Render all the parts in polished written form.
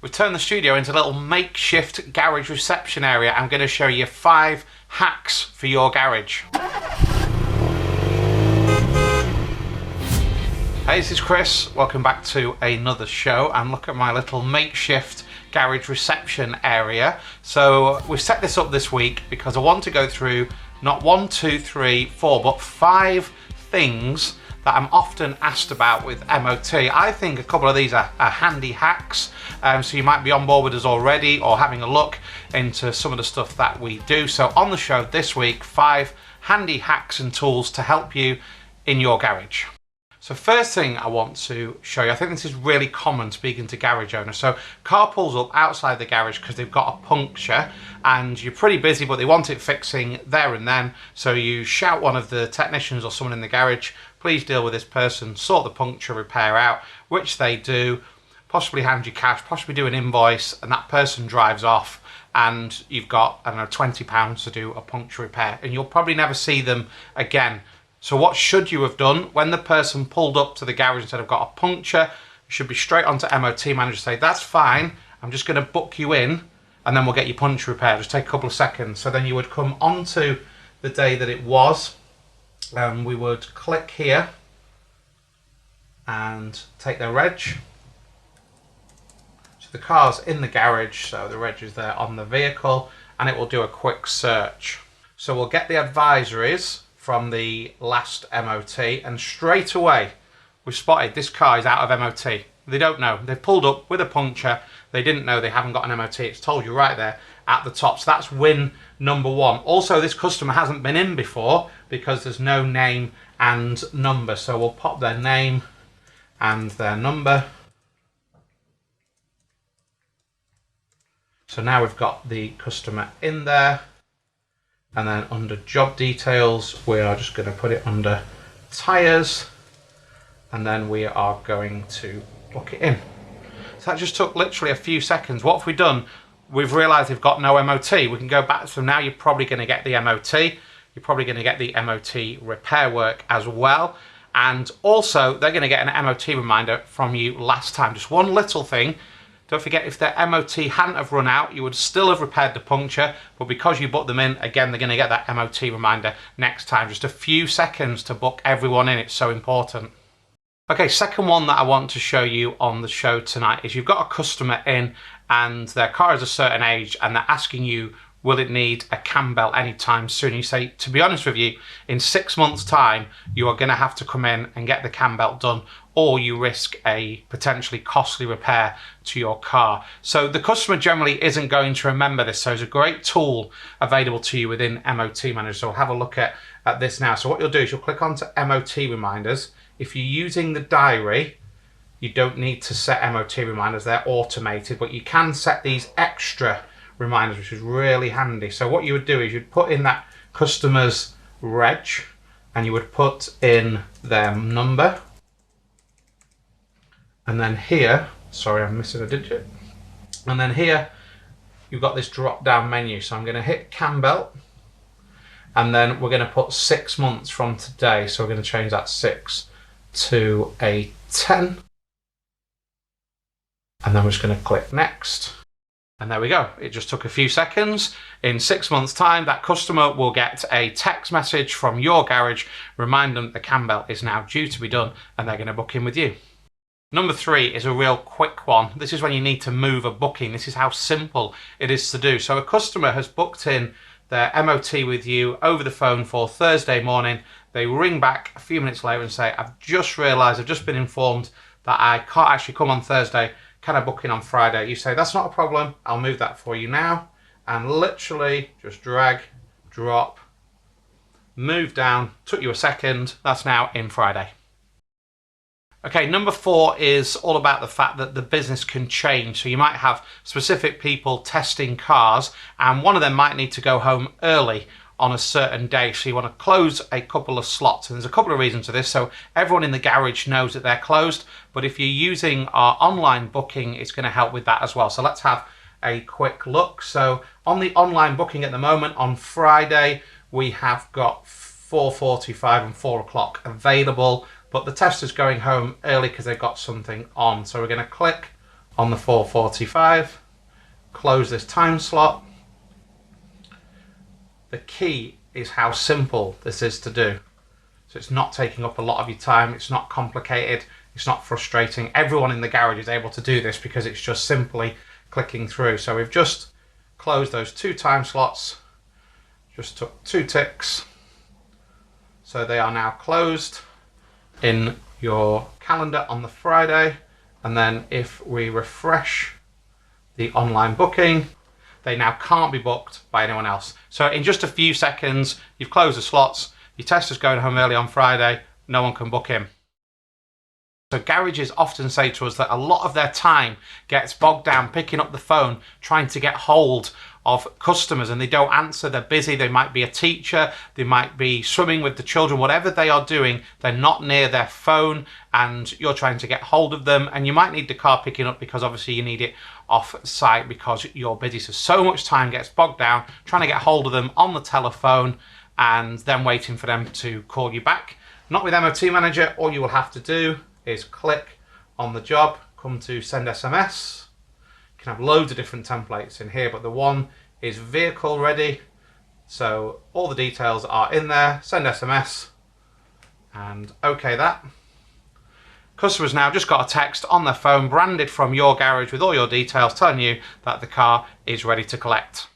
We've turned the studio into a little makeshift garage reception area. I'm going to show you 5 hacks for your garage. Hey, this is Chris. Welcome back to another show, and look at my little makeshift garage reception area. So we've set this up this week because I want to go through not 1, 2, 3, 4, but 5 things that I'm often asked about with MOT. I think a couple of these are handy hacks, so you might be on board with us already or having a look into some of the stuff that we do. So on the show this week, 5 handy hacks and tools to help you in your garage. So first thing I want to show you, I think this is really common speaking to garage owners. So car pulls up outside the garage because they've got a puncture and you're pretty busy, but they want it fixing there and then. So you shout one of the technicians or someone in the garage, please deal with this person, sort the puncture repair out, which they do, possibly hand you cash, possibly do an invoice, and that person drives off and you've got, I don't know, £20 to do a puncture repair, and you'll probably never see them again. So what should you have done when the person pulled up to the garage and said, I've got a puncture? You should be straight onto MOT Manager, say, that's fine, I'm just going to book you in and then we'll get your puncture repaired. Just take a couple of seconds. So then you would come onto the day that it was, and we would click here and take their reg. So the car's in the garage, so the reg is there on the vehicle, and it will do a quick search. So we'll get the advisories from the last MOT, and straight away we've spotted this car is out of MOT. They don't know. They've pulled up with a puncture. They didn't know they haven't got an MOT. It's told you right there at the top. So that's win number 1. Also, this customer hasn't been in before because there's no name and number. So we'll pop their name and their number. So now we've got the customer in there. And then under job details, we are just going to put it under tyres, and then we are going to book it in. So that just took literally a few seconds. What have we done? We've realised they've got no MOT. We can go back. So now you're probably going to get the MOT. You're probably going to get the MOT repair work as well. And also, they're going to get an MOT reminder from you last time. Just one little thing. Don't forget, if their MOT hadn't have run out, you would still have repaired the puncture, but because you booked them in, again, they're going to get that MOT reminder next time. Just a few seconds to book everyone in. It's so important. Okay, second one that I want to show you on the show tonight is you've got a customer in and their car is a certain age and they're asking you, will it need a cam belt anytime soon? You say, to be honest with you, in 6 months' time, you are going to have to come in and get the cam belt done, or you risk a potentially costly repair to your car. So the customer generally isn't going to remember this. So there's a great tool available to you within MOT Manager. So we'll have a look at this now. So what you'll do is you'll click onto MOT reminders. If you're using the diary, you don't need to set MOT reminders. They're automated, but you can set these extra reminders, which is really handy. So what you would do is you'd put in that customer's reg and you would put in their number. And then here, sorry, I'm missing a digit. And then here, you've got this drop down menu. So I'm going to hit cam belt, and then we're going to put 6 months from today. So we're going to change that 6 to a 10. And then we're just going to click next. And there we go. It just took a few seconds. In 6 months' time, that customer will get a text message from your garage, remind them the cam belt is now due to be done, and they're going to book in with you. Number 3 is a real quick one. This is when you need to move a booking. This is how simple it is to do. So a customer has booked in their MOT with you over the phone for Thursday morning. They ring back a few minutes later and say, I've just realised, I've just been informed that I can't actually come on Thursday. Can I book in on Friday? You say, that's not a problem. I'll move that for you now. And literally just drag, drop, move down. Took you a second. That's now in Friday. Okay, number 4 is all about the fact that the business can change. So you might have specific people testing cars, and one of them might need to go home early on a certain day. So you want to close a couple of slots. And there's a couple of reasons for this. So everyone in the garage knows that they're closed, but if you're using our online booking, it's going to help with that as well. So let's have a quick look. So on the online booking at the moment, on Friday, we have got 4:45 and 4 o'clock available. But the tester's going home early because they've got something on. So we're going to click on the 4:45, close this time slot. The key is how simple this is to do. So it's not taking up a lot of your time, it's not complicated, it's not frustrating. Everyone in the garage is able to do this because it's just simply clicking through. So we've just closed those 2 time slots, just took 2 ticks. So they are now closed in your calendar on the Friday. And then if we refresh the online booking, they now can't be booked by anyone else. So in just a few seconds, you've closed the slots, your tester's going home early on Friday, no one can book him. So garages often say to us that a lot of their time gets bogged down picking up the phone, trying to get hold of customers, and they don't answer, they're busy, they might be a teacher, they might be swimming with the children, whatever they are doing, they're not near their phone and you're trying to get hold of them, and you might need the car picking up because obviously you need it off site because you're busy. So much time gets bogged down trying to get hold of them on the telephone and then waiting for them to call you back. Not with MOT Manager. All you will have to do is click on the job, come to send SMS. You can have loads of different templates in here, but the one is vehicle ready. So all the details are in there, send SMS and okay that. Customers now just got a text on their phone branded from your garage with all your details telling you that the car is ready to collect.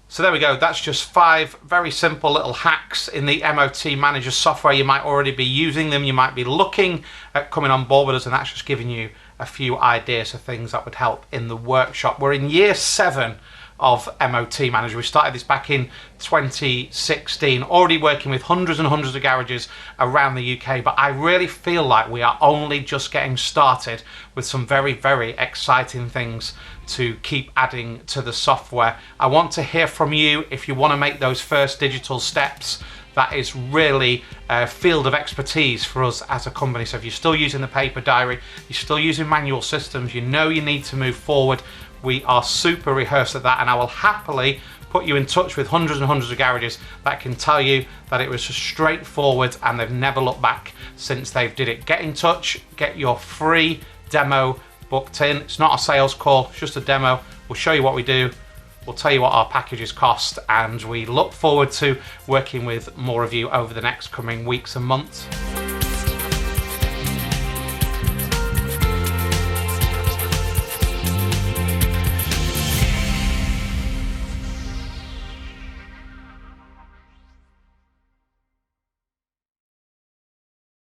So there we go, that's just 5 very simple little hacks in the MOT Manager software. You might already be using them, you might be looking at coming on board with us, and that's just giving you a few ideas of things that would help in the workshop. We're in year 7 of MOT Manager. We started this back in 2016, already working with hundreds and hundreds of garages around the UK, but I really feel like we are only just getting started with some very, very exciting things to keep adding to the software. I want to hear from you if you want to make those first digital steps. That is really a field of expertise for us as a company. So if you're still using the paper diary, you're still using manual systems, you know you need to move forward, we are super rehearsed at that, and I will happily put you in touch with hundreds and hundreds of garages that can tell you that it was straightforward and they've never looked back since they've did it. Get in touch, get your free demo booked in. It's not a sales call, it's just a demo. We'll show you what we do, we'll tell you what our packages cost, and we look forward to working with more of you over the next coming weeks and months.